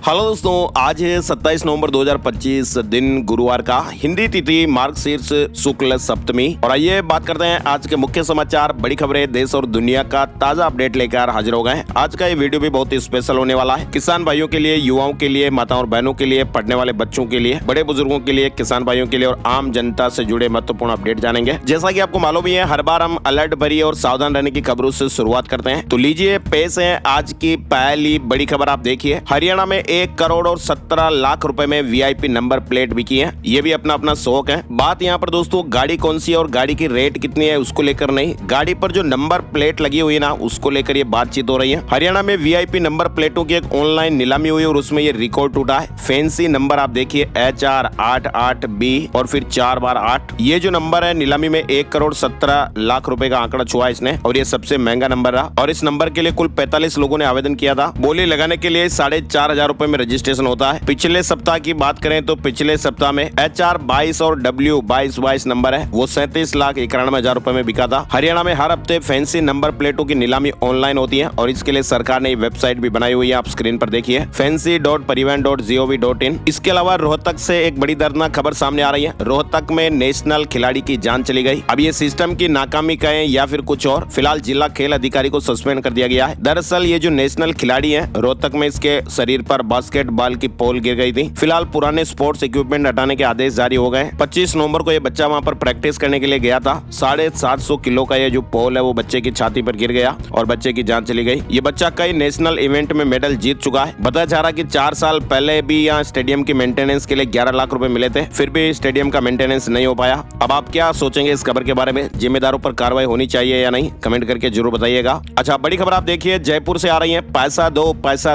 Hello दोस्तों, आज है 27 नवंबर 2025 दिन गुरुवार का। हिंदी तिथि मार्गशीर्ष शुक्ल सप्तमी। और आइए बात करते हैं आज के मुख्य समाचार, बड़ी खबरें, देश और दुनिया का ताजा अपडेट लेकर हाजिर हो गए हैं। आज का ये वीडियो भी बहुत ही स्पेशल होने वाला है। किसान भाइयों के लिए, युवाओं के लिए, माताओं और बहनों के लिए, पढ़ने वाले बच्चों के लिए, बड़े बुजुर्गों के लिए, किसान भाइयों के लिए और आम जनता से जुड़े महत्वपूर्ण अपडेट जानेंगे। जैसा की आपको मालूम ही है, हर बार हम अलर्ट भरी और सावधान रहने की खबरों से शुरुआत करते हैं। तो लीजिए पेश है आज की पहली बड़ी खबर। आप देखिए, हरियाणा में 1 करोड़ और 17 लाख रुपए में वीआईपी नंबर प्लेट बिकी है। ये भी अपना अपना शौक है। बात यहाँ पर दोस्तों गाड़ी कौन सी है और गाड़ी की रेट कितनी है उसको लेकर नहीं, गाड़ी पर जो नंबर प्लेट लगी हुई है ना उसको लेकर ये बातचीत हो रही है। हरियाणा में वीआईपी नंबर प्लेटों की एक ऑनलाइन नीलामी हुई और उसमें ये रिकॉर्ड टूटा है। फैंसी नंबर आप देखिए HR88B और फिर 4x8। ये जो नंबर है नीलामी में 1 करोड़ 17 लाख रुपए का आंकड़ा छुआ इसने और ये सबसे महंगा नंबर रहा। और इस नंबर के लिए कुल 45 लोगों ने आवेदन किया था। बोली लगाने के लिए 4,500 रुपए में रजिस्ट्रेशन होता है। पिछले सप्ताह की बात करें तो पिछले सप्ताह में HR22 और W2222 नंबर है वो 37,91,000 रुपए में बिका था। हरियाणा में हर हफ्ते फैंसी नंबर प्लेटों की नीलामी ऑनलाइन होती है और इसके लिए सरकार ने वेबसाइट भी बनाई हुई है। आप स्क्रीन पर देखिए fancy.parivan.gov.in। इसके अलावा रोहतक से एक बड़ी दर्दनाक खबर सामने आ रही है। रोहतक में नेशनल खिलाड़ी की जान चली गई। अब ये सिस्टम की नाकामी कहें या फिर कुछ और, फिलहाल जिला खेल अधिकारी को सस्पेंड कर दिया गया है। दरअसल ये जो नेशनल खिलाड़ी है रोहतक में, इसके शरीर पर बास्केटबॉल की पोल गिर गई थी। फिलहाल पुराने स्पोर्ट्स इक्विपमेंट हटाने के आदेश जारी हो गए। 25 नवंबर को ये बच्चा वहां पर प्रैक्टिस करने के लिए गया था। 750 किलो का ये जो पोल है वो बच्चे की छाती पर गिर गया और बच्चे की जान चली गई। ये बच्चा कई नेशनल इवेंट में मेडल जीत चुका है। बताया जा रहा कि 4 साल पहले भी यहाँ स्टेडियम की मेंटेनेंस के लिए 11 लाख रुपए मिले थे, फिर भी स्टेडियम का मेंटेनेंस नहीं हो पाया। अब आप क्या सोचेंगे इस खबर के बारे में? जिम्मेदारों पर कार्रवाई होनी चाहिए या नहीं, कमेंट करके जरूर बताइएगा। अच्छा, बड़ी खबर आप देखिए, जयपुर से आ रही है। पैसा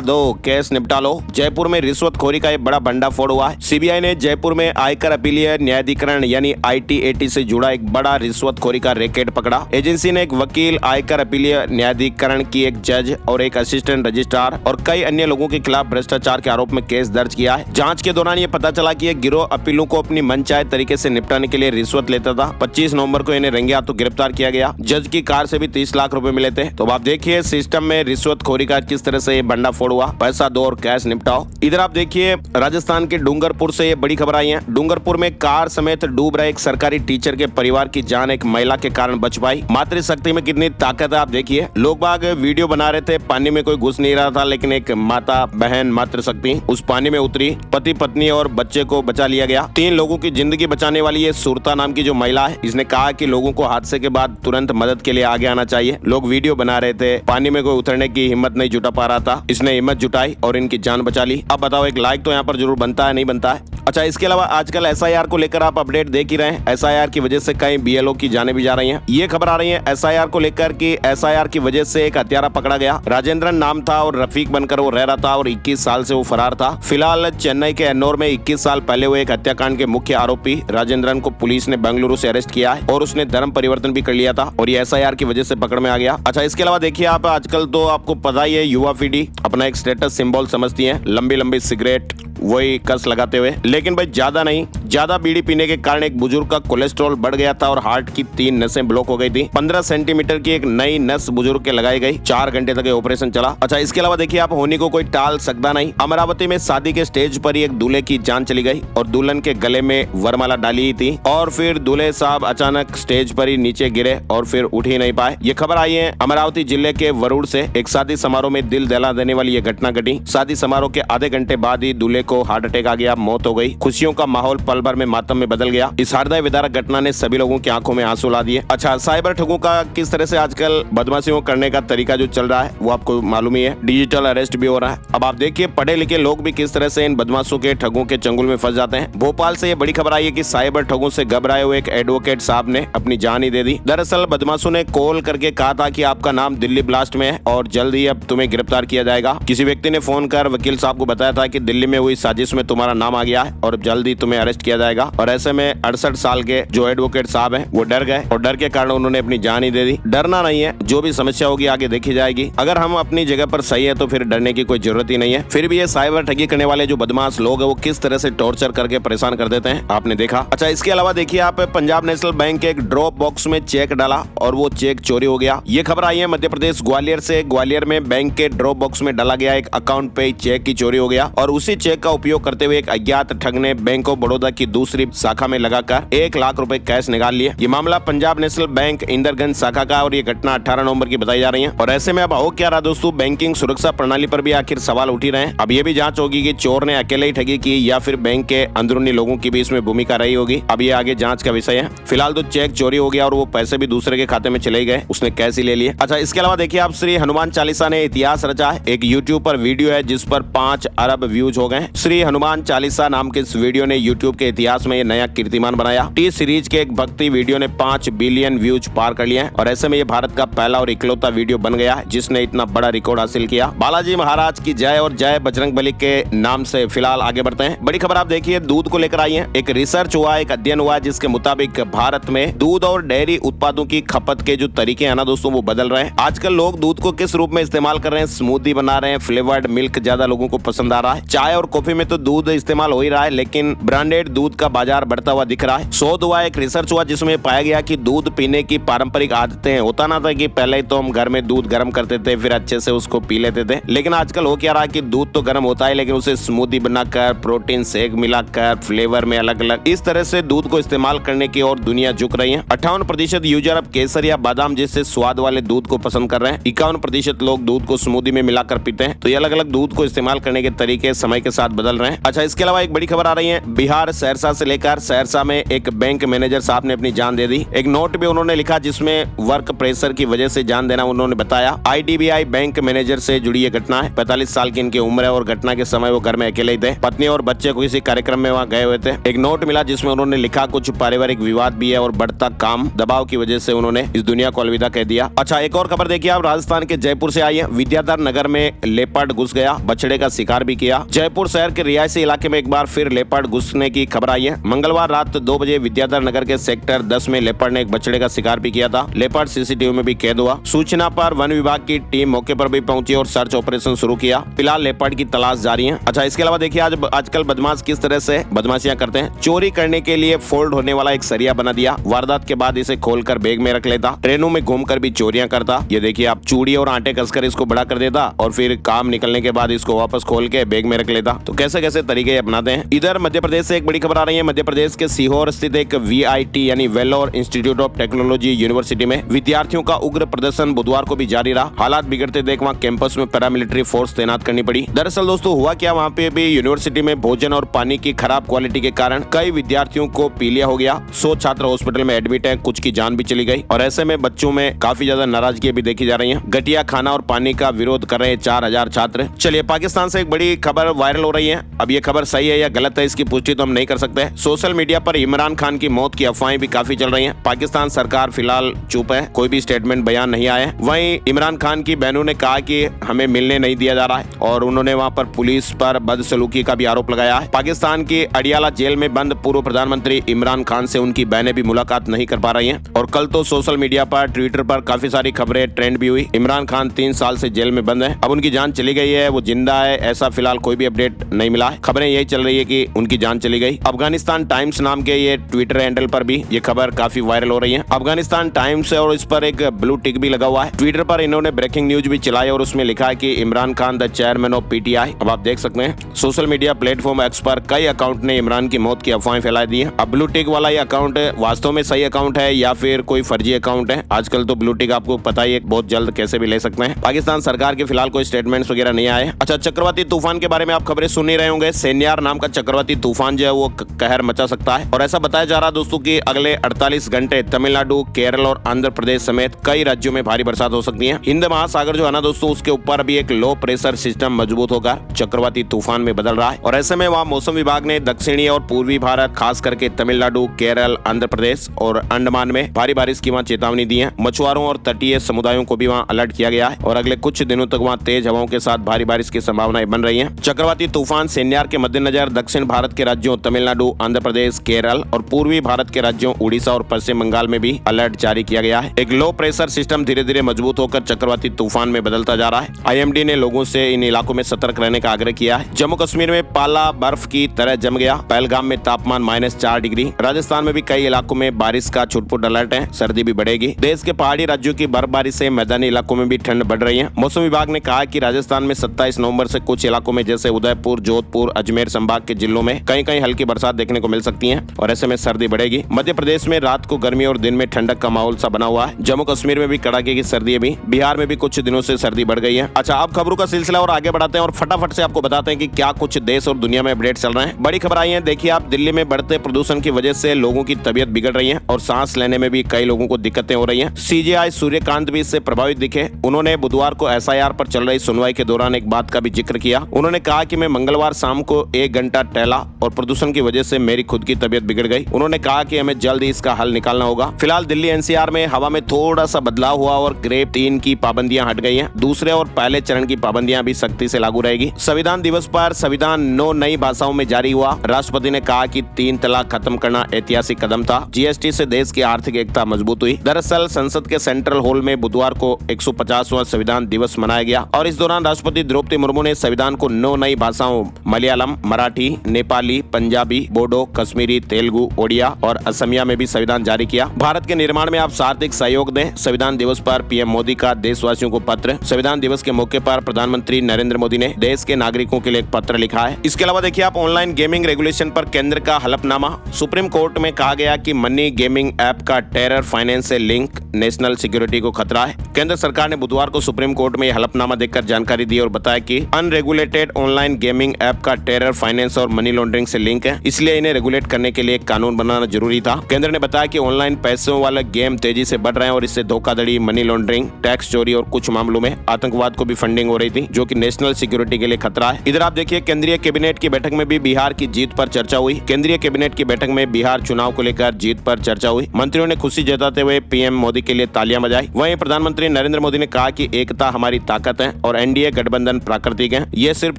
दो केस निपटा लो। जयपुर में रिश्वतखोरी का एक बड़ा भंडाफोड़ हुआ है। सीबीआई ने जयपुर में आयकर अपीलीय न्यायाधिकरण यानी ITAT से जुड़ा एक बड़ा रिश्वतखोरी का रैकेट पकड़ा। एजेंसी ने एक वकील, आयकर अपीलीय न्यायाधिकरण की एक जज और एक असिस्टेंट रजिस्ट्रार और कई अन्य लोगों के खिलाफ भ्रष्टाचार के आरोप में केस दर्ज किया है। जांच के दौरान ये पता चला कि यह गिरोह अपीलों को अपनी मनचाहे तरीके से निपटाने के लिए रिश्वत लेता था। 25 नवंबर को इन्हें रंगे हाथों गिरफ्तार किया गया। जज की कार से भी 30 लाख रुपए मिले थे। तो आप देखिए सिस्टम में रिश्वतखोरी का किस तरह से ये भंडाफोड़ हुआ। पैसा दो और कैश निपटाओ। इधर आप देखिए, राजस्थान के डूंगरपुर से ये बड़ी खबर आई है। डूंगरपुर में कार समेत डूब रहे एक सरकारी टीचर के परिवार की जान एक महिला के कारण बच पाई। मातृशक्ति में कितनी ताकत है आप देखिए। लोग बाग वीडियो बना रहे थे, पानी में कोई घुस नहीं रहा था, लेकिन एक माता बहन मातृशक्ति उस पानी में उतरी, पति पत्नी और बच्चे को बचा लिया गया। 3 लोगों की जिंदगी बचाने वाली ये सुरता नाम की जो महिला है, इसने कहा कि लोगों को हादसे के बाद तुरंत मदद के लिए आगे आना चाहिए। लोग वीडियो बना रहे थे, पानी में कोई उतरने की हिम्मत नहीं जुटा पा रहा था, इसने हिम्मत जुटाई और इनकी जान बचा ली। अब बताओ, एक लाइक तो यहाँ पर जरूर बनता है, नहीं बनता है? अच्छा, इसके अलावा आजकल SIR को लेकर आप अपडेट देख ही रहे हैं। SIR की वजह से कई BLO की जाने भी जा रही हैं। ये खबर आ रही है SIR को लेकर कि SIR की वजह से एक हत्यारा पकड़ा गया। राजेंद्रन नाम था और रफीक बनकर वो रह रहा था और 21 साल से वो फरार था। फिलहाल चेन्नई के एन्नोर में 21 साल पहले हुए एक हत्याकांड के मुख्य आरोपी राजेंद्रन को पुलिस ने बेंगलुरु से अरेस्ट किया है और उसने धर्म परिवर्तन भी कर लिया था और ये SIR की वजह से पकड़ में आ गया। अच्छा, इसके अलावा देखिए आप, आजकल तो आपको पता ही है, युवा पीढ़ी अपना एक स्टेटस सिंबल समझती है लंबी लंबी सिगरेट, वही कस लगाते हुए। लेकिन भाई ज्यादा नहीं, ज्यादा बीड़ी पीने के कारण एक बुजुर्ग का कोलेस्ट्रॉल बढ़ गया था और हार्ट की 3 नसें ब्लॉक हो गई थी। 15 सेंटीमीटर की एक नई नस बुजुर्ग के लगाई गई। 4 घंटे तक ये ऑपरेशन चला। अच्छा, इसके अलावा देखिए आप, होनी को कोई टाल सकता नहीं। अमरावती में शादी के स्टेज पर ही एक दूल्हे की जान चली गई और दुल्हन के गले में वरमाला डाली थी और फिर दूल्हे साहब अचानक स्टेज पर ही नीचे गिरे और फिर उठ ही नहीं पाए। ये खबर आई है अमरावती जिले के वरुड़ से। एक शादी समारोह में दिल दहला देने वाली ये घटना घटी। शादी समारोह के आधे घंटे बाद ही दूल्हे को हार्ट अटैक आ गया, मौत हो गई। खुशियों का माहौल पल भर में मातम में बदल गया। इस हृदय विदारक घटना ने सभी लोगों की आंखों में आंसू ला दिए। अच्छा, साइबर ठगों का किस तरह से आजकल बदमाशियों करने का तरीका जो चल रहा है वो आपको मालूम ही है। डिजिटल अरेस्ट भी हो रहा है। अब आप देखिए, पढ़े लिखे लोग भी किस तरह से इन बदमाशों के ठगों के चंगुल में फंस जाते हैं। भोपाल से ये बड़ी खबर आई है कि साइबर ठगों से घबराए हुए एक एडवोकेट साहब ने अपनी जान ही दे दी। दरअसल बदमाशों ने कॉल करके कहा था कि आपका नाम दिल्ली ब्लास्ट में है और जल्द ही अब तुम्हें गिरफ्तार किया जाएगा। किसी व्यक्ति ने फोन कर वकील साहब को बताया था कि दिल्ली में हुई साजिश में तुम्हारा नाम आ गया है और जल्द ही तुम्हें अरेस्ट किया जाएगा। और ऐसे में 68 साल के जो एडवोकेट साहब हैं वो डर गए और डर के कारण उन्होंने अपनी जान ही दे दी। डरना नहीं है, जो भी समस्या होगी आगे देखी जाएगी। अगर हम अपनी जगह पर सही है तो फिर डरने की कोई जरूरत ही नहीं है। फिर भी ये साइबर ठगी करने वाले जो बदमाश लोग हैं वो किस तरह से टॉर्चर करके परेशान कर देते हैं आपने देखा। अच्छा, इसके अलावा देखिए आप, पंजाब नेशनल बैंक के एक ड्रॉप बॉक्स में चेक डाला और वो चेक चोरी हो गया। ये खबर आई है मध्य प्रदेश ग्वालियर से। ग्वालियर में बैंक के ड्रॉप बॉक्स में डाला गया एक अकाउंट पे चेक की चोरी हो गया और उसी चेक का उपयोग करते हुए एक अज्ञात ठग ने बैंक ऑफ बड़ौदा की दूसरी शाखा में लगाकर 1 लाख रुपए कैश निकाल लिए। ये मामला पंजाब नेशनल बैंक इंदरगंज शाखा का और ये घटना 18 नवंबर की बताई जा रही है। और ऐसे में अब हो क्या रहा दोस्तों, बैंकिंग सुरक्षा प्रणाली पर भी आखिर सवाल उठ ही रहे हैं। अब ये भी जांच होगी कि चोर ने अकेले ही ठगी की या फिर बैंक के अंदरूनी लोगों की भी इसमें भूमिका रही होगी। अब ये आगे जांच का विषय है। फिलहाल तो चेक चोरी हो गया और वो पैसे भी दूसरे के खाते में चले गए, उसने कैश ही ले लिए। अच्छा, इसके अलावा देखिए आप, श्री हनुमान चालीसा ने इतिहास रचा है। एक यूट्यूब पर वीडियो है जिस पर 5 अरब व्यूज हो गए। श्री हनुमान चालीसा नाम के इस वीडियो ने यूट्यूब के इतिहास में ये नया कीर्तिमान बनाया। टी सीरीज के एक भक्ति वीडियो ने 5 बिलियन व्यूज पार कर लिए हैं और ऐसे में ये भारत का पहला और इकलौता वीडियो बन गया है जिसने इतना बड़ा रिकॉर्ड हासिल किया। बालाजी महाराज की जय और जय बजरंगबली के नाम से फिलहाल आगे बढ़ते हैं। बड़ी खबर आप देखिए, दूध को लेकर आई है। एक रिसर्च हुआ, एक अध्ययन हुआ जिसके मुताबिक भारत में दूध और डेयरी उत्पादों की खपत के जो तरीके हैं ना दोस्तों वो बदल रहे हैं। आजकल लोग दूध को किस रूप में इस्तेमाल कर रहे हैं, स्मूदी बना रहे हैं, फ्लेवर्ड मिल्क ज्यादा लोगों को पसंद आ रहा है। चाय और कॉफी में तो दूध इस्तेमाल हो ही रहा है, लेकिन ब्रांडेड दूध का बाजार बढ़ता हुआ दिख रहा है। शोध हुआ, एक रिसर्च हुआ जिसमें पाया गया कि दूध पीने की पारंपरिक आदतें, होता ना था कि पहले तो हम घर में दूध गर्म करते थे फिर अच्छे से उसको पी लेते थे, लेकिन आजकल हो क्या रहा है कि दूध तो गर्म होता है लेकिन उसे स्मूदी बनाकर, प्रोटीन शेक मिलाकर, फ्लेवर में अलग अलग, इस तरह से दूध को इस्तेमाल करने की और दुनिया झुक रही है। 58% यूजर अब केसर या बादाम जैसे स्वाद वाले दूध को पसंद कर रहे हैं। 51% लोग दूध को स्मूदी में मिलाकर पीते हैं। तो ये अलग अलग दूध को इस्तेमाल करने के तरीके समय के साथ बदल रहे हैं। अच्छा, इसके अलावा एक बड़ी खबर आ रही है, बिहार सहरसा से लेकर सहरसा में एक बैंक मैनेजर साहब ने अपनी जान दे दी। एक नोट भी उन्होंने लिखा जिसमें वर्क प्रेशर की वजह से जान देना उन्होंने बताया। IDBI बैंक मैनेजर से जुड़ी ये घटना है। 45 साल की इनकी उम्र है और घटना के समय वो घर में अकेले ही थे। पत्नी और बच्चे को किसी कार्यक्रम में वहाँ गए हुए थे। एक नोट मिला जिसमें उन्होंने लिखा, कुछ पारिवारिक विवाद भी है और बढ़ता काम दबाव की वजह से उन्होंने इस दुनिया को अलविदा कह दिया। अच्छा, एक और खबर देखिए आप, राजस्थान के जयपुर से आई है। विद्याधर नगर में लेपर्ड घुस गया, बछड़े का शिकार भी किया। जयपुर शहर के रिहायशी इलाके में एक बार फिर लेपर्ड घुसने की खबर आई है। मंगलवार रात 2 बजे विद्याधर नगर के सेक्टर 10 में लेपर्ड ने एक बछड़े का शिकार भी किया था। लेपर्ड CCTV में भी कैद हुआ। सूचना पर वन विभाग की टीम मौके पर भी पहुंची और सर्च ऑपरेशन शुरू किया। फिलहाल लेपर्ड की तलाश जारी है। अच्छा, इसके अलावा देखिए आजकल बदमाश किस तरह से बदमाशियां करते हैं। चोरी करने के लिए फोल्ड होने वाला एक सरिया बना दिया, वारदात के बाद इसे खोलकर बैग में रख लेता, ट्रेनों में घूमकर भी चोरियां करता। ये देखिए आप, चूड़ी और आटे कसकर इसको बड़ा कर देता और फिर काम निकलने के बाद इसको वापस खोल के बैग में रख लेता। तो कैसे कैसे तरीके अपनाते हैं। इधर मध्य प्रदेश से एक बड़ी खबर आ रही है। मध्य प्रदेश के सीहोर स्थित एक VIT यानी Vellore institute of technology university में विद्यार्थियों का उग्र प्रदर्शन बुधवार को भी जारी रहा। हालात बिगड़ते देख वहाँ कैंपस में पैरामिलिट्री फोर्स तैनात करनी पड़ी। दरअसल दोस्तों हुआ क्या, वहाँ पे भी यूनिवर्सिटी में भोजन और पानी की खराब क्वालिटी के कारण कई विद्यार्थियों को पीलिया हो गया। 100 छात्र हॉस्पिटल में एडमिट हैं, कुछ की जान भी चली गई और ऐसे में बच्चों में काफी ज्यादा नाराजगी भी देखी जा रही है। घटिया खाना और पानी का विरोध कर रहे 4000 छात्र। चलिए, पाकिस्तान से एक बड़ी खबर वायरल हो रही है। अब ये खबर सही है या गलत है इसकी पुष्टि तो हम नहीं कर सकते। सोशल मीडिया पर इमरान खान की मौत की अफवाहें भी काफी चल रही हैं। पाकिस्तान सरकार फिलहाल चुप है, कोई भी स्टेटमेंट बयान नहीं आया है। वहीं इमरान खान की बहनों ने कहा कि हमें मिलने नहीं दिया जा रहा है और उन्होंने वहां पर पुलिस पर बदसलूकी का भी आरोप लगाया है। पाकिस्तान की अडियाला जेल में बंद पूर्व प्रधानमंत्री इमरान खान से उनकी बहनें भी मुलाकात नहीं कर पा रही हैं और कल तो सोशल मीडिया पर, ट्विटर पर काफी सारी खबरें ट्रेंड भी हुई। इमरान खान 3 साल से जेल में बंद है, अब उनकी जान चली गई है, वो जिंदा है ऐसा फिलहाल कोई भी अपडेट नहीं मिला है। खबरें यही चल रही है कि उनकी जान चली गई। अफगानिस्तान टाइम्स नाम के ये ट्विटर हैंडल पर भी ये खबर काफी वायरल हो रही है। अफगानिस्तान टाइम्स है और इस पर एक ब्लू टिक भी लगा हुआ है। ट्विटर पर इन्होंने ब्रेकिंग न्यूज भी चलाई और उसमें लिखा है कि Imran Khan the chairman of PTI। अब आप देख सकते हैं सोशल मीडिया प्लेटफॉर्म एक्स पर कई अकाउंट ने इमरान की मौत की अफवाहें फैलाई दी है। अब ब्लू टिक वाला ये अकाउंट वास्तव में सही अकाउंट है या फिर कोई फर्जी अकाउंट है। आजकल तो ब्लू टिक आपको पता ही है बहुत जल्द कैसे भी ले सकते हैं। पाकिस्तान सरकार के फिलहाल कोई स्टेटमेंट्स वगैरह नहीं आए। अच्छा, चक्रवाती तूफान के बारे में आप खबरें सुन ही रहे होंगे। सेन्यार नाम का चक्रवाती तूफान जो है वो कहर मचा सकता है और ऐसा बताया जा रहा है दोस्तों कि अगले 48 घंटे तमिलनाडु, केरल और आंध्र प्रदेश समेत कई राज्यों में भारी बरसात हो सकती है। हिंद महासागर जो है ना दोस्तों, उसके ऊपर अभी एक लो प्रेशर सिस्टम मजबूत होकर चक्रवाती तूफान में बदल रहा है और ऐसे में वहाँ मौसम विभाग ने दक्षिणी और पूर्वी भारत, खास करके तमिलनाडु, केरल, आंध्र प्रदेश और अंडमान में भारी बारिश की वहाँ चेतावनी दी है। मछुआरों और तटीय समुदायों को भी वहाँ अलर्ट किया गया है और अगले कुछ दिनों तक वहाँ तेज हवाओं के साथ भारी बारिश की संभावनाएं बन रही है। चक्रवाती तूफान सेन्यार के मद्देनजर दक्षिण भारत के राज्यों तमिलनाडु, आंध्र प्रदेश, केरल और पूर्वी भारत के राज्यों उड़ीसा और पश्चिम बंगाल में भी अलर्ट जारी किया गया है। एक लो प्रेशर सिस्टम धीरे धीरे मजबूत होकर चक्रवाती तूफान में बदलता जा रहा है। IMD ने लोगों से इन इलाकों में सतर्क रहने का आग्रह किया है। जम्मू कश्मीर में पाला बर्फ की तरह जम गया। पहलगाम में तापमान -4 डिग्री। राजस्थान में भी कई इलाकों में बारिश का छुटपुट अलर्ट है। सर्दी भी बढ़ेगी। देश के पहाड़ी राज्यों की बर्फबारी से मैदानी इलाकों में भी ठंड बढ़ रही है। मौसम विभाग ने कहा कि राजस्थान में 27 नवंबर से कुछ इलाकों में जैसे उदयपुर, जोधपुर, अजमेर संभाग के जिलों में कहीं कहीं हल्की बरसात देखने को मिल सकती है और ऐसे में सर्दी बढ़ेगी। मध्य प्रदेश में रात को गर्मी और दिन में ठंडक का माहौल सा बना हुआ है। जम्मू कश्मीर में भी कड़ाके की सर्दी है। बिहार में भी कुछ दिनों से सर्दी बढ़ गई है। अच्छा, अब खबरों का सिलसिला और आगे बढ़ाते हैं और फटाफट से आपको बताते हैं कि क्या कुछ देश और दुनिया में अपडेट चल रहे हैं। बड़ी खबर आई है। देखिए आप, दिल्ली में बढ़ते प्रदूषण की वजह से लोगों की तबीयत बिगड़ रही है और सांस लेने में भी कई लोगों को दिक्कतें हो रही हैं। CJI सूर्यकांत भी इससे प्रभावित दिखे। उन्होंने बुधवार को SIR पर चल रही सुनवाई के दौरान एक बात का भी जिक्र किया। उन्होंने कहा कि मैं मंगलवार शाम को 1 घंटा टहला और प्रदूषण की वजह से मेरी खुद की तबीयत बिगड़ गई। उन्होंने कहा कि हमें जल्द ही इसका हल निकालना होगा। फिलहाल दिल्ली NCR में हवा में थोड़ा सा बदलाव हुआ और ग्रेड 3 की पाबंदियां हट गई हैं। दूसरे और पहले चरण की पाबंदियां भी सख्ती से लागू रहेगी। संविधान दिवस पर संविधान 9 नई भाषाओं में जारी हुआ। राष्ट्रपति ने कहा कि 3 तलाक खत्म करना ऐतिहासिक कदम था। GST से देश की आर्थिक एकता मजबूत हुई। दरअसल संसद के सेंट्रल हॉल में बुधवार को 150वां संविधान दिवस मनाया गया और इस दौरान राष्ट्रपति द्रौपदी मुर्मू ने संविधान को 9 नई भाषाओं मलयालम, मराठी, नेपाली, पंजाबी, बोडो, कश्मीरी, तेलुगु, ओडिया और असमिया में भी संविधान जारी किया। भारत के निर्माण में आप आर्थिक सहयोग दें। संविधान दिवस पर PM मोदी का देशवासियों को पत्र। संविधान दिवस के मौके पर प्रधानमंत्री नरेंद्र मोदी ने देश के नागरिकों के लिए एक पत्र लिखा है। इसके अलावा देखिए आप, ऑनलाइन गेमिंग रेगुलेशन पर केंद्र का हलफनामा। सुप्रीम कोर्ट में कहा गया कि मनी गेमिंग ऐप का टेरर फाइनेंस से लिंक नेशनल सिक्योरिटी को खतरा है। केंद्र सरकार ने बुधवार को सुप्रीम कोर्ट में यह हलफनामा देकर जानकारी दी और बताया कि अनरेगुलेटेड ऑनलाइन गेमिंग ऐप का टेरर फाइनेंस और मनी लॉन्ड्रिंग से लिंक है, इसलिए इन्हें रेगुलेट करने के लिए एक कानून बनाना जरूरी था। केंद्र ने बताया कि ऑनलाइन पैसों वाले गेम तेजी से बढ़ रहे हैं और इससे धोखाधड़ी, मनी लॉन्ड्रिंग, टैक्स चोरी और कुछ मामलों में आतंकवाद को भी फंडिंग हो रही थी, जो कि नेशनल सिक्योरिटी के लिए खतरा है। इधर आप देखिए, केंद्रीय कैबिनेट की बैठक में भी बिहार की जीत पर चर्चा हुई। केंद्रीय कैबिनेट की बैठक में बिहार चुनाव को लेकर जीत पर चर्चा हुई। मंत्रियों ने खुशी जताते हुए PM मोदी के लिए तालियां बजाई। वहीं प्रधानमंत्री नरेंद्र मोदी ने कहा कि एकता हमारी ताकत है और NDA गठबंधन प्राकृतिक है। ये सिर्फ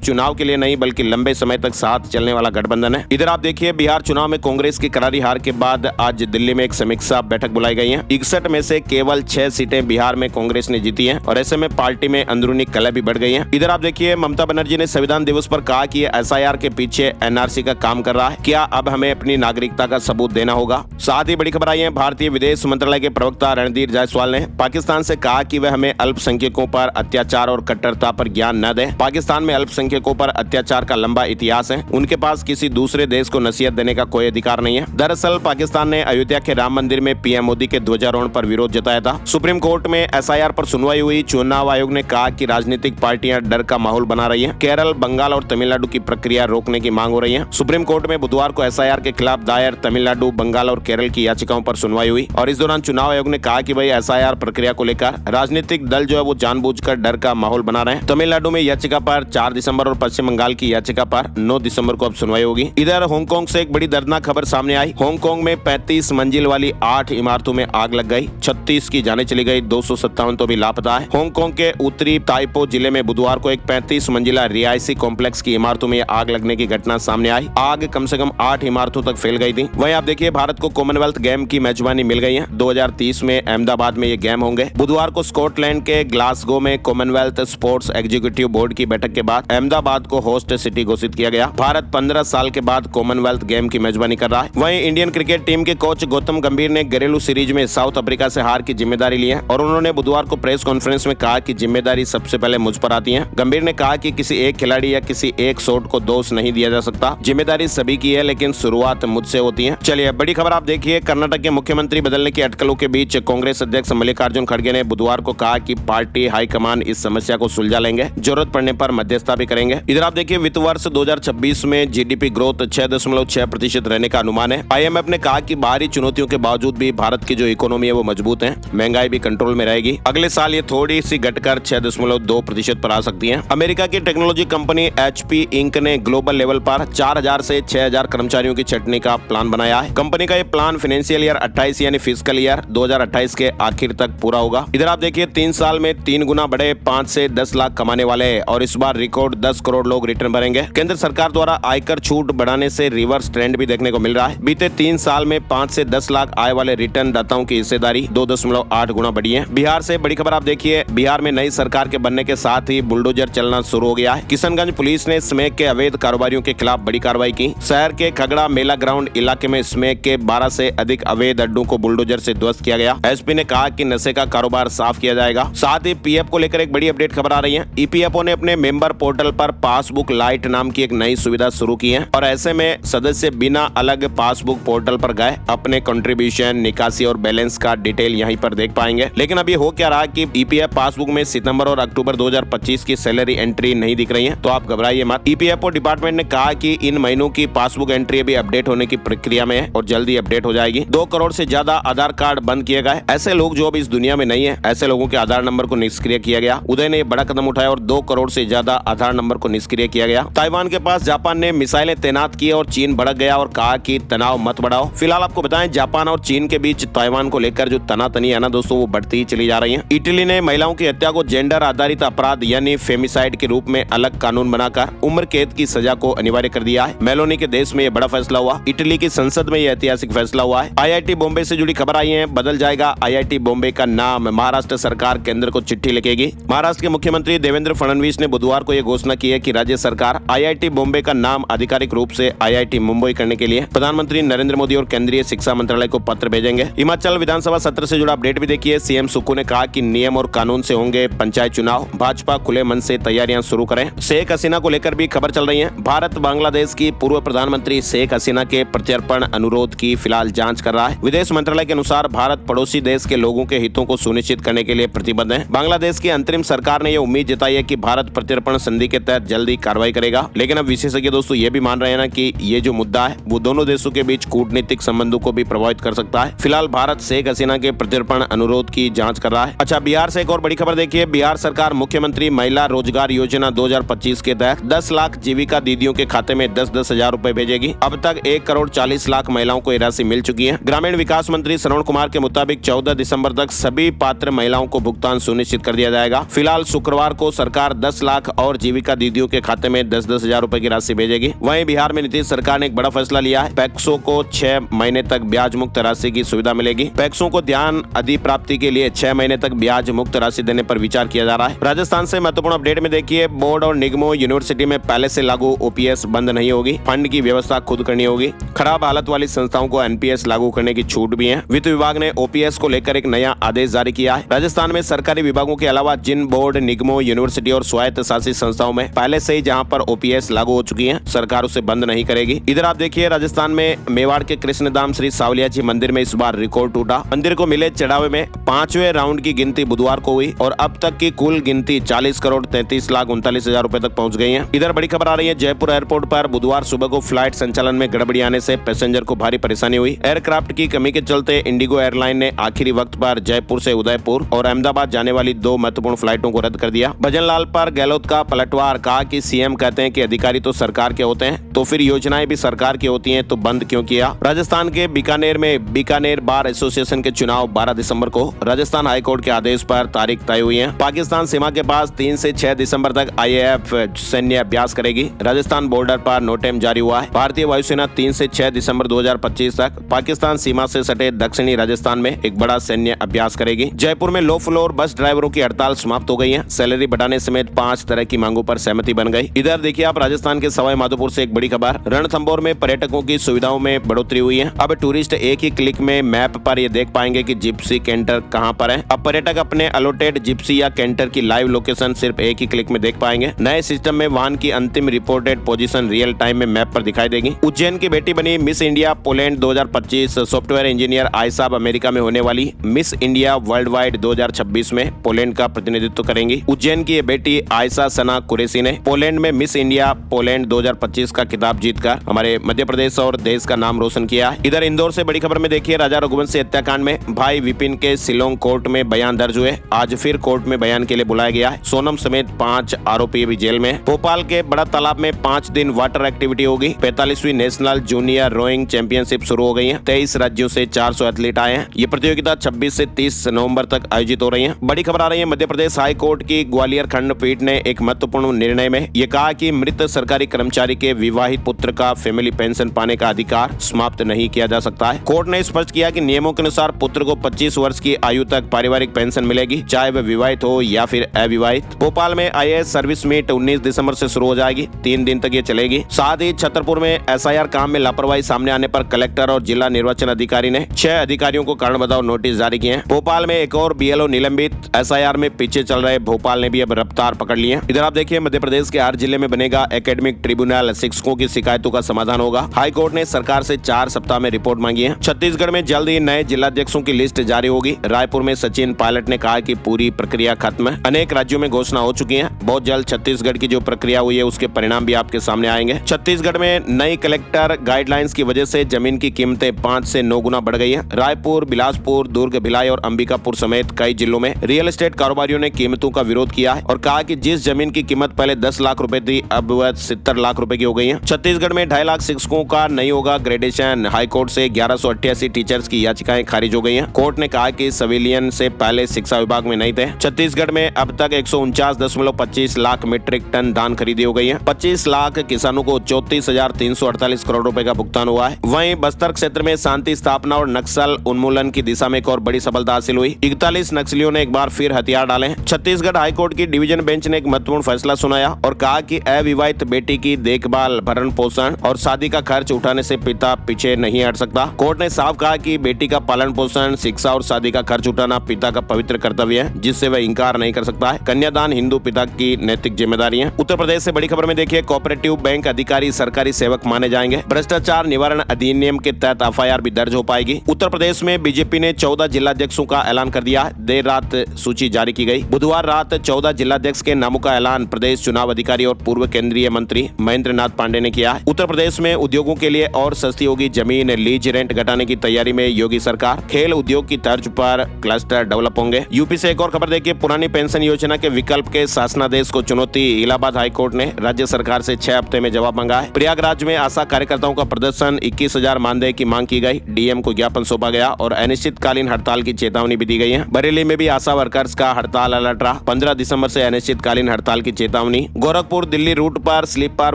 चुनाव के लिए नहीं बल्कि लंबे समय तक साथ चलने वाला गठबंधन है। इधर आप देखिए, बिहार चुनाव में कांग्रेस की करारी हार के बाद आज दिल्ली में एक समीक्षा बैठक बुलाई गई है। 61 में से केवल 6 सीटें बिहार में कांग्रेस ने जीती हैं और ऐसे में पार्टी में अंदरूनी कलह भी बढ़ गई है। इधर आप देखिए, ममता बनर्जी ने संविधान दिवस पर कहा कि SIR के पीछे NRC का काम कर रहा है। क्या अब हमें अपनी नागरिकता का सबूत देना होगा? साथ ही बड़ी खबर आई है। भारतीय विदेश मंत्रालय के प्रवक्ता रणधीर जायसवाल ने पाकिस्तान से कहा कि वह हमें अल्पसंख्यकों पर अत्याचार और कट्टरता पर ज्ञान न दे। पाकिस्तान में अल्पसंख्यकों पर अत्याचार का लंबा इतिहास है। उनके पास किसी दूसरे देश को नसीहत देने का कोई अधिकार नहीं है। दरअसल पाकिस्तान ने अयोध्या के राम मंदिर में PM मोदी के ध्वजारोहण पर विरोध जताया था। सुप्रीम कोर्ट में SIR पर सुनवाई हुई। चुनाव आयोग ने कहा कि राजनीतिक पार्टियां डर का माहौल बना रही हैं। केरल, बंगाल और तमिलनाडु की प्रक्रिया रोकने की मांग हो रही है। सुप्रीम कोर्ट में बुधवार को SIR के खिलाफ दायर तमिलनाडु, बंगाल और केरल की याचिकाओं पर सुनवाई हुई और इस दौरान चुनाव आयोग ने कहा कि भाई SIR प्रक्रिया को लेकर राजनीतिक दल जो है वो जानबूझकर डर का माहौल बना रहे हैं। तमिलनाडु में याचिका पर 4 दिसंबर और पश्चिम बंगाल की याचिका पर 9 दिसंबर को अब सुनवाई होगी। इधर हांगकांग से एक बड़ी दर्दनाक खबर सामने आई। हांगकांग में 35 मंजिल वाली 8 इमारतों में आग लग गई। 36 की जाने चली गई। 257 तो भी लापता है। हांगकांग के उत्तरी ताइपो जिले में बुधवार को एक 35 मंजिला रिहायशी कॉम्प्लेक्स की इमारतों में आग लगने की घटना सामने आई। आग कम से कम 8 इमारतों तक फैल गई थी। वहीं आप देखिए, भारत को कॉमनवेल्थ गेम की मेजबानी मिल गई है। 2030 में अहमदाबाद में ये गेम होंगे। बुधवार को स्कॉटलैंड के ग्लासगो में कॉमनवेल्थ स्पोर्ट्स एग्जीक्यूटिव बोर्ड की बैठक के बाद अहमदाबाद को होस्ट सिटी घोषित किया गया। भारत 15 साल के बाद कॉमनवेल्थ गेम की मेजबानी कर रहा है। वहीं इंडियन क्रिकेट टीम के कोच गौतम गंभीर ने घरेलू सीरीज में साउथ अफ्रीका से हार की जिम्मेदारी ली है और उन्होंने बुधवार को प्रेस कॉन्फ्रेंस में कहा कि जिम्मेदारी सबसे पहले मुझ पर आती है। गंभीर ने कहा कि किसी एक खिलाड़ी या किसी एक शॉट को दोष नहीं दिया जा सकता। जिम्मेदारी सभी की है, लेकिन शुरुआत मुझसे होती है। चलिए बड़ी खबर आप देखिए, कर्नाटक के मुख्यमंत्री बदलने की अटकलों के बीच कांग्रेस अध्यक्ष मल्लिकार्जुन खड़गे ने बुधवार को कहा कि पार्टी हाईकमान इस समस्या को सुलझा लेंगे, जरूरत पड़ने पर मध्यस्थता भी करेंगे। इधर आप देखिए, वित्त वर्ष 2026 में GDP ग्रोथ 6.6% रहने का अनुमान है। IMF ने कहा कि बाहरी चुनौतियों के बावजूद भी भारत की जो इकोनॉमी है वो मजबूत है, महंगाई भी कंट्रोल में रहेगी। अगले साल ये थोड़ी सी घटकर 6.2% पर आ सकती है। अमेरिका की टेक्नोलॉजी कंपनी HP इंक ने ग्लोबल लेवल पर 4000 से 6000 कर्मचारियों की छटनी का प्लान बनाया है। कंपनी का ये प्लान फाइनेंशियल ईयर 28 यानी फिस्कल ईयर 2028 के आखिर तक पूरा होगा। इधर आप देखिए, 3 साल में 3 गुना बढ़े 5 से 10 लाख कमाने वाले और इस बार रिकॉर्ड 10 करोड़ लोग रिटर्न भरेंगे। केंद्र सरकार द्वारा आयकर छूट बढ़ाने बढ़ने से रिवर्स ट्रेंड भी देखने को मिल रहा है। बीते 3 साल में 5 से 10 लाख आय वाले रिटर्न दाताओं की हिस्सेदारी 2.8 गुना बढ़ी है। बिहार से बड़ी खबर आप देखिए, बिहार में नई सरकार के बनने के साथ ही बुलडोजर चलना शुरू हो गया है। किशनगंज पुलिस ने स्मैक के अवैध कारोबारियों के खिलाफ बड़ी कार्रवाई की। शहर के खगड़ा मेला ग्राउंड इलाके में स्मैक के 12 से अधिक अवैध अड्डों को बुलडोजर से ध्वस्त किया गया। एसपी ने कहा कि नशे का कारोबार साफ किया जाएगा। साथ ही पीएफ को लेकर एक बड़ी अपडेट खबर आ रही है। ईपीएफओ ने अपने मेंबर पोर्टल पर पासबुक लाइट नाम की एक नई सुविधा शुरू की है और ऐसे में सदस्य बिना अलग पासबुक पोर्टल पर गए अपने कंट्रीब्यूशन, निकासी और बैलेंस का डिटेल यहीं पर देख पाएंगे। लेकिन अभी हो क्या रहा कि ईपीएफ पासबुक में सितंबर और अक्टूबर 2025 की सैलरी एंट्री नहीं दिख रही है, तो आप घबराइए मत। ईपीएफओ डिपार्टमेंट ने कहा कि इन महीनों की पासबुक एंट्री अभी अपडेट होने की प्रक्रिया में है और जल्दी अपडेट हो जाएगी। 2 करोड़ से ज्यादा आधार कार्ड बंद किए गए। ऐसे लोग जो अब इस दुनिया में नहीं है, ऐसे लोगों के आधार नंबर को निष्क्रिय किया गया। उदय ने बड़ा कदम उठाया और 2 करोड़ से ज्यादा आधार नंबर को निष्क्रिय किया गया। ताइवान के पास जापान ने मिसाइलें तैनात की और चीन भड़क गया और कहा कि तनाव मत बढ़ाओ। फिलहाल आपको बताएं, जापान और चीन के बीच ताइवान को लेकर जो तनातनी है ना दोस्तों, वो बढ़ती ही चली जा रही है। इटली ने महिलाओं की हत्या को जेंडर आधारित अपराध यानी फेमिसाइड के रूप में अलग कानून बनाकर उम्र कैद की सजा को अनिवार्य कर दिया है। मेलोनी के देश में यह बड़ा फैसला हुआ। इटली की संसद में यह ऐतिहासिक फैसला हुआ है। आईआईटी बॉम्बे से जुड़ी खबर आई है, बदल जाएगा आईआईटी बॉम्बे का नाम। महाराष्ट्र सरकार केंद्र को चिट्ठी लिखेगी। महाराष्ट्र के मुख्यमंत्री देवेंद्र फडणवीस ने बुधवार को यह घोषणा की है कि राज्य सरकार आईआईटी बॉम्बे का नाम आधिकारिक रूप से आईआईटी मुंबई करने के लिए प्रधानमंत्री नरेंद्र मोदी और केंद्रीय शिक्षा मंत्रालय को पत्र भेजेंगे। हिमाचल विधानसभा सत्र से जुड़ा अपडेट भी देखिए। सीएम सुक्खू ने कहा कि नियम और कानून से होंगे पंचायत चुनाव। भाजपा खुले मन से तैयारियां शुरू करें। शेख हसीना को लेकर भी खबर चल रही है। भारत बांग्लादेश की पूर्व प्रधानमंत्री शेख हसीना के प्रत्यर्पण अनुरोध की फिलहाल जांच कर रहा है। विदेश मंत्रालय के अनुसार भारत पड़ोसी देश के लोगों के हितों को सुनिश्चित करने के लिए प्रतिबद्ध है। बांग्लादेश की अंतरिम सरकार ने यह उम्मीद जताई है कि भारत प्रत्यर्पण संधि के तहत जल्दी कार्रवाई करेगा। लेकिन अब विशेषज्ञ दोस्तों ये भी मान रहे हैं ना कि ये जो मुद्दा है वो दोनों देशों के बीच कूटनीतिक संबंधों को भी प्रभावित कर सकता है। फिलहाल भारत शेख हसीना के प्रत्यर्पण अनुरोध की जांच कर रहा है। अच्छा, बिहार से एक और बड़ी खबर देखिए। बिहार सरकार मुख्यमंत्री महिला रोजगार योजना 2025 के तहत 10 लाख जीविका दीदियों के खाते में 10-10 हजार रूपए भेजेगी। अब तक 1 करोड़ 40 लाख महिलाओं को ये राशि मिल चुकी है। ग्रामीण विकास मंत्री श्रवण कुमार के मुताबिक 14 दिसंबर तक सभी पात्र महिलाओं को भुगतान सुनिश्चित कर दिया जाएगा। फिलहाल शुक्रवार को सरकार 10 लाख और जीविका दीदियों के खाते में 10-10 हजार रूपए की राशि भेजेगी। वहीं बिहार में नीतीश सरकार ने एक बड़ा फैसला लिया है। पैक्सों को 6 महीने तक ब्याज मुक्त राशि की सुविधा मिलेगी। पैक्सों को ध्यान अधिप्राप्ति के लिए 6 महीने तक ब्याज मुक्त राशि देने पर विचार किया जा रहा है। राजस्थान से महत्वपूर्ण अपडेट में देखिए, बोर्ड और निगमों यूनिवर्सिटी में पहले से लागू ओपीएस बंद नहीं होगी। फंड की व्यवस्था खुद करनी होगी। खराब हालत वाली संस्थाओं को एनपीएस लागू करने की छूट भी है। वित्त विभाग ने ओपीएस को लेकर एक नया आदेश जारी किया है। राजस्थान में सरकारी विभागों के अलावा जिन बोर्ड, निगमों, यूनिवर्सिटी और स्वायत्त शासित संस्थाओं में पहले से ही जहां पर ओपीएस लागू हो चुकी है, सरकार उसे बंद नहीं करेगी। इधर आप देखिए, राजस्थान में मेवाड़ के कृष्णधाम श्री सावलिया जी मंदिर में इस बार रिकॉर्ड टूटा। मंदिर को मिले चढ़ावे में 5वें राउंड की गिनती बुधवार को हुई और अब तक की कुल गिनती 40 करोड़ 33 लाख 39 हजार रूपए तक पहुंच गई है। इधर बड़ी खबर आ रही है, जयपुर एयरपोर्ट पर बुधवार सुबह को फ्लाइट संचालन में गड़बड़ी आने से पैसेंजर को भारी परेशानी हुई। एयरक्राफ्ट की कमी के चलते इंडिगो एयरलाइन ने आखिरी वक्त पर जयपुर से उदयपुर और अहमदाबाद जाने वाली 2 महत्वपूर्ण फ्लाइटों को रद्द कर दिया। भजनलाल पर गहलोत का पलटवार, कहा कि सीएम कहते हैं कि अधिकारी तो सरकार के होते हैं, तो फिर योजनाएं भी सरकार की होती हैं, तो बंद क्यों किया। राजस्थान के बीकानेर में बीकानेर बार एसोसिएशन के चुनाव 12 दिसंबर को राजस्थान हाईकोर्ट के आदेश पर तारीख तय हुई है। पाकिस्तान सीमा के पास 3 से 6 दिसंबर तक आईएएफ सैन्य अभ्यास करेगी। राजस्थान बॉर्डर पर नोटेम जारी हुआ है। भारतीय वायुसेना 3 से 6 दिसंबर 2025 तक पाकिस्तान सीमा से सटे दक्षिणी राजस्थान में एक बड़ा सैन्य अभ्यास करेगी। जयपुर में लो फ्लोर बस ड्राइवरों की हड़ताल समाप्त हो गई है। सैलरी बढ़ाने समेत 5 तरह की मांगों पर सहमति बन गई। इधर देखिए आप, राजस्थान के सवाई माधोपुर से एक बड़ी खबर। रणथंभौर में पर्यटकों की सुविधाओं में बढ़ोतरी हुई है। अब टूरिस्ट एक ही क्लिक में मैप पर ये देख पाएंगे कि जिप्सी कैंटर कहां पर है। अब पर्यटक अपने अलॉटेड जिप्सी या कैंटर की लाइव लोकेशन सिर्फ एक ही क्लिक में देख पाएंगे। नए सिस्टम में वाहन की अंतिम रिपोर्टेड पोजीशन रियल टाइम में मैप पर दिखाई देगी। उज्जैन की बेटी बनी miss India Poland 2025 software engineer Ayesha America में होने वाली मिस इंडिया वर्ल्ड वाइड 2026 में पोलैंड का प्रतिनिधित्व करेंगी। उज्जैन की ये बेटी आयशा सना कुरेशी ने पोलैंड में मिस इंडिया पोलैंड 2025 का खिताब जीतकर हमारे मध्य प्रदेश और देश का नाम रोशन किया है। इधर इंदौर से बड़ी खबर में देखिए, राजा रघुवंशी हत्याकांड में भाई विपिन के शिलोंग कोर्ट में बयान दर्ज हुए। आज फिर कोर्ट में बयान के लिए बुलाया गया है। सोनम समेत 5 आरोपी भी जेल में। भोपाल के बड़ा तालाब में 5 दिन वाटर एक्टिविटी होगी। 45वीं नेशनल जूनियर रोइंग चैंपियनशिप शुरू हो गई है। 23 राज्यों से 400 एथलीट आए हैं। ये प्रतियोगिता 26 से 30 नवंबर तक आयोजित हो रही है। बड़ी खबर आ रही है, मध्य प्रदेश हाई कोर्ट की ग्वालियर खंडपीठ ने एक महत्वपूर्ण निर्णय में ये कहा कि मृत सरकारी कर्मचारी के विवाहित पुत्र पुत्र का फैमिली पेंशन पाने का अधिकार समाप्त नहीं किया जा सकता है। कोर्ट ने स्पष्ट किया कि नियमों के अनुसार पुत्र को 25 वर्ष की आयु तक पारिवारिक पेंशन मिलेगी, चाहे वह विवाहित हो या फिर अविवाहित। भोपाल में आईएएस सर्विस मीट 19 दिसंबर से शुरू हो जाएगी, 3 दिन तक ये चलेगी। साथ ही छतरपुर में एसआईआर काम में लापरवाही सामने आने पर कलेक्टर और जिला निर्वाचन अधिकारी ने 6 अधिकारियों को कारण बताओ नोटिस जारी किए हैं। भोपाल में एक और बीएलओ निलंबित, एसआईआर में पीछे चल रहे भोपाल ने भी अब रफ्तार पकड़ ली है। इधर आप देखिए मध्य प्रदेश के हर जिले में बनेगा एकेडमिक ट्रिब्यूनल, शिक्षकों की शिकायतों का समाधान होगा। हाई कोर्ट ने सरकार से 4 सप्ताह में रिपोर्ट मांगी है। छत्तीसगढ़ में जल्द ही नए जिलाध्यक्षों की लिस्ट जारी होगी। रायपुर में सचिन पायलट ने कहा कि पूरी प्रक्रिया खत्म है। अनेक राज्यों में घोषणा हो चुकी है। बहुत जल्द छत्तीसगढ़ की जो प्रक्रिया हुई है उसके परिणाम भी आपके सामने आएंगे। छत्तीसगढ़ में नई कलेक्टर गाइडलाइंस की वजह से जमीन की कीमतें 5 से 9 गुना बढ़ गई है। रायपुर, बिलासपुर, दुर्ग, भिलाई और अंबिकापुर समेत कई जिलों में रियल एस्टेट कारोबारियों ने कीमतों का विरोध किया है और कहा कि जिस जमीन की कीमत पहले 10 लाख रुपए थी अब वह 70 लाख रुपए की हो गई है। छत्तीसगढ़ में 2.5 लाख शिक्षकों का नहीं होगा ग्रेडेशन। हाईकोर्ट से 1188 टीचर्स की याचिकाएं खारिज हो गई हैं। कोर्ट ने कहा कि सिविलियन से पहले शिक्षा विभाग में नहीं थे। छत्तीसगढ़ में अब तक 149.25 लाख मीट्रिक टन धान खरीदी हो गई है। 25 लाख किसानों को 34,348 करोड़ रुपए का भुगतान हुआ है। वहीं बस्तर क्षेत्र में शांति स्थापना और नक्सल उन्मूलन की दिशा में एक और बड़ी सफलता हासिल हुई। 41 नक्सलियों ने एक बार फिर हथियार डाले। छत्तीसगढ़ हाईकोर्ट की डिवीजन बेंच ने एक महत्वपूर्ण फैसला सुनाया और कहा कि अविवाहित बेटी की देखभाल, भरण पोषण और शादी का खर्च उठाने से पिता पीछे नहीं हट सकता। कोर्ट ने साफ कहा कि बेटी का पालन पोषण, शिक्षा और शादी का खर्च उठाना पिता का पवित्र कर्तव्य है जिससे वह इंकार नहीं कर सकता है। कन्यादान हिंदू पिता की नैतिक जिम्मेदारी है। उत्तर प्रदेश से बड़ी खबर में देखिए, कोऑपरेटिव बैंक अधिकारी सरकारी सेवक माने जाएंगे। भ्रष्टाचार निवारण अधिनियम के तहत एफआईआर भी दर्ज हो पाएगी। उत्तर प्रदेश में बीजेपी ने 14 जिलाध्यक्षों का ऐलान कर दिया। देर रात सूची जारी की गई। बुधवार रात 14 जिलाध्यक्ष के नामों का ऐलान प्रदेश चुनाव अधिकारी और पूर्व केंद्रीय मंत्री महेंद्र नाथ पांडे ने किया है। उत्तर प्रदेश में उद्योगों के लिए और सस्ती होगी जमीन, लीज रेंट घटाने की तैयारी में योगी सरकार। खेल उद्योग की तर्ज पर क्लस्टर डेवलप होंगे। यूपी से एक और खबर देखिए, पुरानी पेंशन योजना के विकल्प के शासनादेश को चुनौती। इलाहाबाद हाईकोर्ट ने राज्य सरकार से 6 हफ्ते में जवाब मांगा है। प्रयागराज में आशा कार्यकर्ताओं का प्रदर्शन, 21,000 मानदेय की मांग की गई। डीएम को ज्ञापन सौंपा गया और अनिश्चितकालीन हड़ताल की चेतावनी भी दी गई है। बरेली में भी आशा वर्कर्स का हड़ताल अलर्ट रहा। 15 दिसंबर से अनिश्चितकालीन हड़ताल की चेतावनी। गोरखपुर दिल्ली रूट पर स्लीपर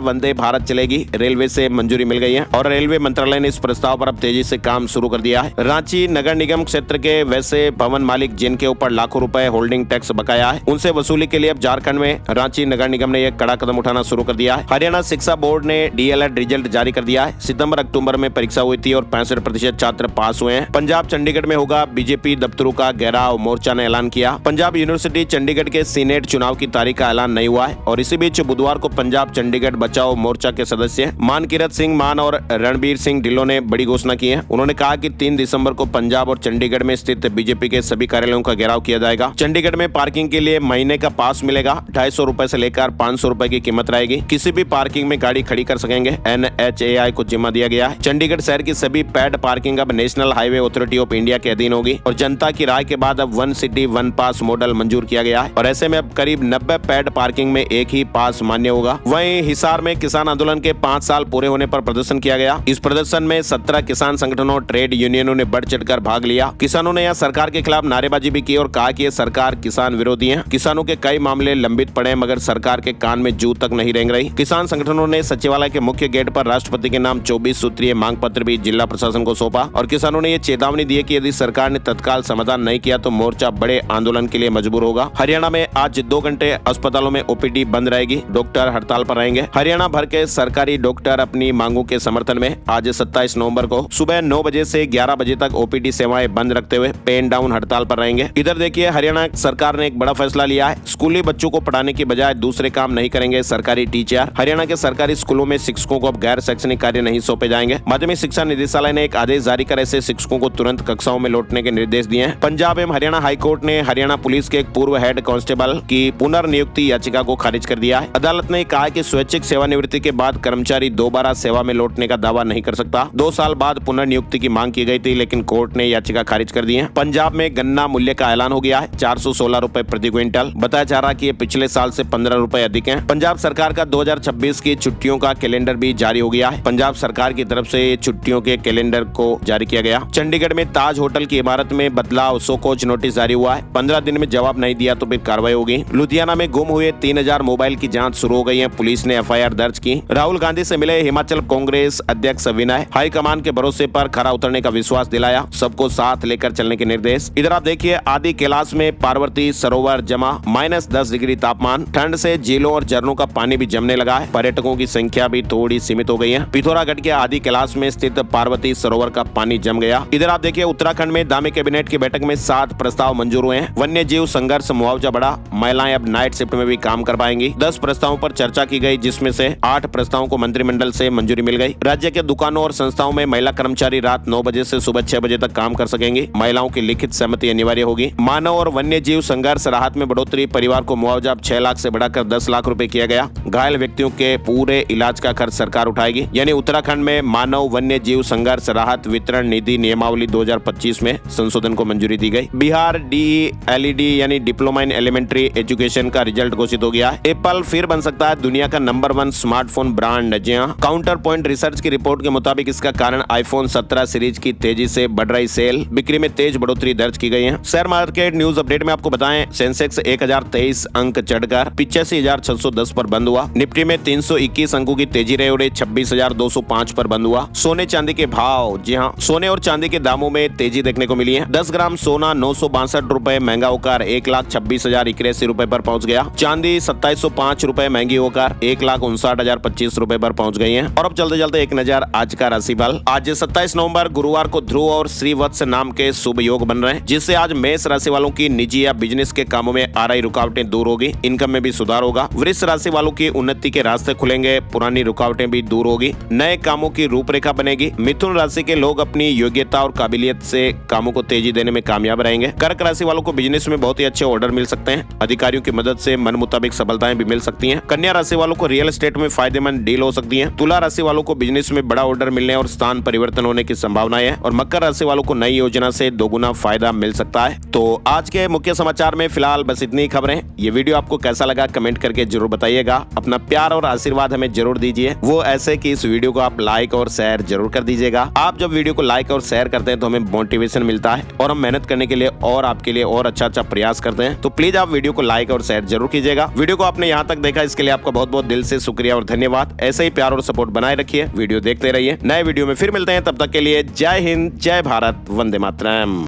वंदे भारत चलेगी। रेलवे से मंजूरी मिल गई है और रेलवे मंत्रालय ने इस प्रस्ताव पर अब तेजी से काम शुरू कर दिया है। रांची नगर निगम क्षेत्र के वैसे भवन मालिक जिनके ऊपर लाखों रुपए होल्डिंग टैक्स बकाया है, उनसे वसूली के लिए अब झारखंड में रांची नगर निगम ने एक कड़ा कदम उठाना शुरू कर दिया है। हरियाणा शिक्षा बोर्ड ने डीएलएड रिजल्ट जारी कर दिया है। सितंबर अक्टूबर में परीक्षा हुई थी और 65% छात्र पास हुए हैं। पंजाब चंडीगढ़ में होगा बीजेपी दफ्तरों का घेराव, मोर्चा ने ऐलान किया। पंजाब यूनिवर्सिटी चंडीगढ़ के सीनेट चुनाव की तारीख का ऐलान नहीं हुआ है और इसी बीच बुधवार को पंजाब चंडीगढ़ बचाओ मोर्चा के सदस्य मानकीरत सिंह मान और रणबीर सिंह ढिल्लों ने बड़ी घोषणा की है। उन्होंने कहा कि 3 दिसंबर को पंजाब और चंडीगढ़ में स्थित बीजेपी के सभी कार्यालयों का घेराव किया जाएगा। चंडीगढ़ में पार्किंग के लिए महीने का पास मिलेगा। 250 रुपए से लेकर 500 रुपए की कीमत रहेगी। किसी भी पार्किंग में गाड़ी खड़ी कर सकेंगे। NHAI को जिम्मा दिया गया है। चंडीगढ़ शहर की सभी पैड पार्किंग अब national highway authority of India के अधीन होगी और जनता की राय के बाद अब 1 सिटी 1 पास मॉडल मंजूर किया गया है और ऐसे में अब करीब 90 पैड पार्किंग में एक ही पास मान्य होगा। वहीं हिसार में किसान आंदोलन के 5 साल पूरे होने पर प्रदर्शन किया गया। इस प्रदर्शन में 17 किसान संगठनों, ट्रेड यूनियनों ने बढ़ चढ़कर भाग लिया। किसानों ने यहाँ सरकार के खिलाफ नारेबाजी भी की और कहा कि ये सरकार किसान विरोधी है। किसानों के कई मामले लंबित पड़े मगर सरकार के कान में जू तक नहीं रेंग रही। किसान संगठनों ने सचिवालय के मुख्य गेट पर राष्ट्रपति के नाम 24 सूत्रीय मांग पत्र भी जिला प्रशासन को सौंपा और किसानों ने ये चेतावनी दी कि यदि सरकार ने तत्काल समाधान नहीं किया तो मोर्चा बड़े आंदोलन के लिए मजबूर होगा। हरियाणा में आज 2 घंटे अस्पतालों में ओपीडी बंद रहेगी। डॉक्टर हड़ताल पर रहेंगे। हरियाणा भर के सरकारी डॉक्टर अपनी मांगों के समर्थन में आज 27 नवंबर को सुबह 9 बजे से 11 बजे तक ओपीडी सेवाएं बंद रखते हुए पेन डाउन हड़ताल पर रहेंगे। इधर देखिए, हरियाणा सरकार ने एक बड़ा फैसला लिया है। स्कूली बच्चों को पढ़ाने की बजाय दूसरे काम नहीं करेंगे सरकारी टीचर। हरियाणा के सरकारी स्कूलों में शिक्षकों को अब गैर शैक्षणिक कार्य नहीं सौंपे जाएंगे। माध्यमिक शिक्षा निदेशालय ने एक आदेश जारी कर ऐसे शिक्षकों को तुरंत कक्षाओं में लौटने के निर्देश दिए हैं। पंजाब एवं हरियाणा हाईकोर्ट ने हरियाणा पुलिस के एक पूर्व हेड कांस्टेबल की पुनर्नियुक्ति याचिका को खारिज कर दिया है। अदालत ने कहा कि स्वैच्छिक सेवानिवृत्ति के बाद कर्मचारी दोबारा सेवा में लौटने का दावा नहीं कर सकता। 2 साल बाद पुनर्नियुक्ति की मांग की गई थी लेकिन कोर्ट ने याचिका खारिज कर दी है। पंजाब में गन्ना मूल्य का ऐलान हो गया है, 416 रुपए प्रति क्विंटल। बताया जा रहा है कि ये पिछले साल से 15 रुपए अधिक है। पंजाब सरकार का 2026 की छुट्टियों का कैलेंडर भी जारी हो गया है। पंजाब सरकार की तरफ से छुट्टियों के कैलेंडर को जारी किया गया। चंडीगढ़ में ताज होटल की इमारत में बदलाव, सो कोच नोटिस जारी हुआ है। 15 दिन में जवाब नहीं दिया तो फिर कार्रवाई होगी। लुधियाना में गुम हुए 3000 मोबाइल की जांच शुरू हो गई है। पुलिस ने एफआईआर दर्ज की। राहुल गांधी से मिले हिमाचल कांग्रेस अध्यक्ष विनय, हाईकमान के भरोसे पर खरा उतरने का विश्वास दिलाया, सबको साथ लेकर चलने के निर्देश। इधर आप देखिए आदि कैलाश में पार्वती सरोवर जमा, -10 डिग्री तापमान, ठंड से झीलों और झरनों का पानी भी जमने लगा है। पर्यटकों की संख्या भी थोड़ी सीमित हो गई है। पिथौरागढ़ के आदि कैलाश में स्थित पार्वती सरोवर का पानी जम गया। इधर आप देखिए उत्तराखंड में दामी कैबिनेट की बैठक में 7 प्रस्ताव मंजूर हुए हैं। वन्य जीव संघर्ष मुआवजा बढ़ा, महिलाएं अब नाइट शिफ्ट में भी काम कर पाएंगी। 10 प्रस्तावों पर चर्चा की गई, जिसमें से 8 प्रस्तावों को मंत्रिमंडल से मंजूरी मिल गई। राज्य के दुकानों और संस्थाओं में महिला कर्मचारी रात 9 बजे से सुबह 6 बजे तक काम कर सकेंगे। महिलाओं की लिखित सहमति अनिवार्य होगी। मानव और वन्य जीव संघर्ष राहत में बढ़ोतरी, परिवार को मुआवजा अब 6 लाख से बढ़ाकर 10 लाख रुपए किया गया। घायल व्यक्तियों के पूरे इलाज का खर्च सरकार उठाएगी। यानी उत्तराखंड में मानव वन्य जीव संघर्ष राहत वितरण निधि नियमावली 2025 में संशोधन को मंजूरी दी गई। बिहार DELED यानी डिप्लोमा इन एलिमेंट्री एजुकेशन का रिजल्ट घोषित हो गया है। एप्पल फिर बन सकता है दुनिया का नंबर 1 स्मार्टफोन ब्रांड। जी हां, काउंटर पॉइंट रिसर्च की रिपोर्ट के मुताबिक इसका कारण आईफोन 17 सीरीज की तेजी से बढ़ रही सेल, बिक्री में तेज बढ़ोतरी दर्ज की गई है। शेयर मार्केट न्यूज अपडेट में आपको बताएं, सेंसेक्स 1023 अंक चढ़कर 85,610 पर बंद हुआ। निफ्टी में 321 अंकों की तेजी रही और 26,205 पर बंद हुआ। सोने चांदी के भाव, जी हां, सोने और चांदी के दामों में तेजी देखने को मिली है। 10 ग्राम सोना 962 रुपए महंगा होकर 1,26,081 रुपए पर पहुंच गया। चांदी 2705 रुपए महंगी होकर 1,59,025 रुपए पर पहुंच गई है। और अब चलते चलते एक नजर आज का राशि फल। आज 27 नवंबर गुरुवार को ध्रुव और श्रीवत्स नाम के शुभ योग बन रहे हैं, जिससे आज मेष राशि वालों की निजी या बिजनेस के कामों में आ रही रुकावटें दूर होगी, इनकम में भी सुधार होगा। वृष राशि वालों की उन्नति के रास्ते खुलेंगे, पुरानी रुकावटें भी दूर होगी, नए कामों की रूपरेखा बनेगी। मिथुन राशि के लोग अपनी योग्यता और काबिलियत से कामों को तेजी देने में कामयाब रहेंगे। कर्क राशि वालों को बिजनेस में बहुत ही अच्छे ऑर्डर मिल सकते हैं, अधिकारियों की मदद से मन मुताबिक सफलताएं भी मिल सकती हैं। कन्या राशि वालों को रियल एस्टेट में फायदेमंद डील हो सकती है। तुला राशि वालों को बिजनेस में बड़ा ऑर्डर मिलने और स्थान परिवर्तन होने की संभावनाएं है। और मकर राशि वालों को नई योजना से दोगुना फायदा मिल सकता है। तो आज के मुख्य समाचार में फिलहाल बस इतनी खबरें। ये वीडियो आपको कैसा लगा कमेंट करके जरूर बताइएगा। अपना प्यार और आशीर्वाद हमें जरूर दीजिए, वो ऐसे कि इस वीडियो को आप लाइक और शेयर जरूर कर दीजिएगा। आप जब वीडियो को लाइक और शेयर करते हैं तो हमें मोटिवेशन मिलता है और हम मेहनत करने के लिए और आपके लिए और अच्छा प्रयास करते हैं। तो प्लीज आप वीडियो को लाइक और शेयर जरूर कीजिएगा। वीडियो को आपने यहाँ तक देखा, इसके लिए आपका बहुत बहुत दिल से शुक्रिया और धन्यवाद। ऐसे ही प्यार और सपोर्ट बनाए रखिए, वीडियो देखते रहिए। नए वीडियो में फिर मिलते हैं, तब तक के लिए जय हिंद, जय भारत, वंदे मातरम।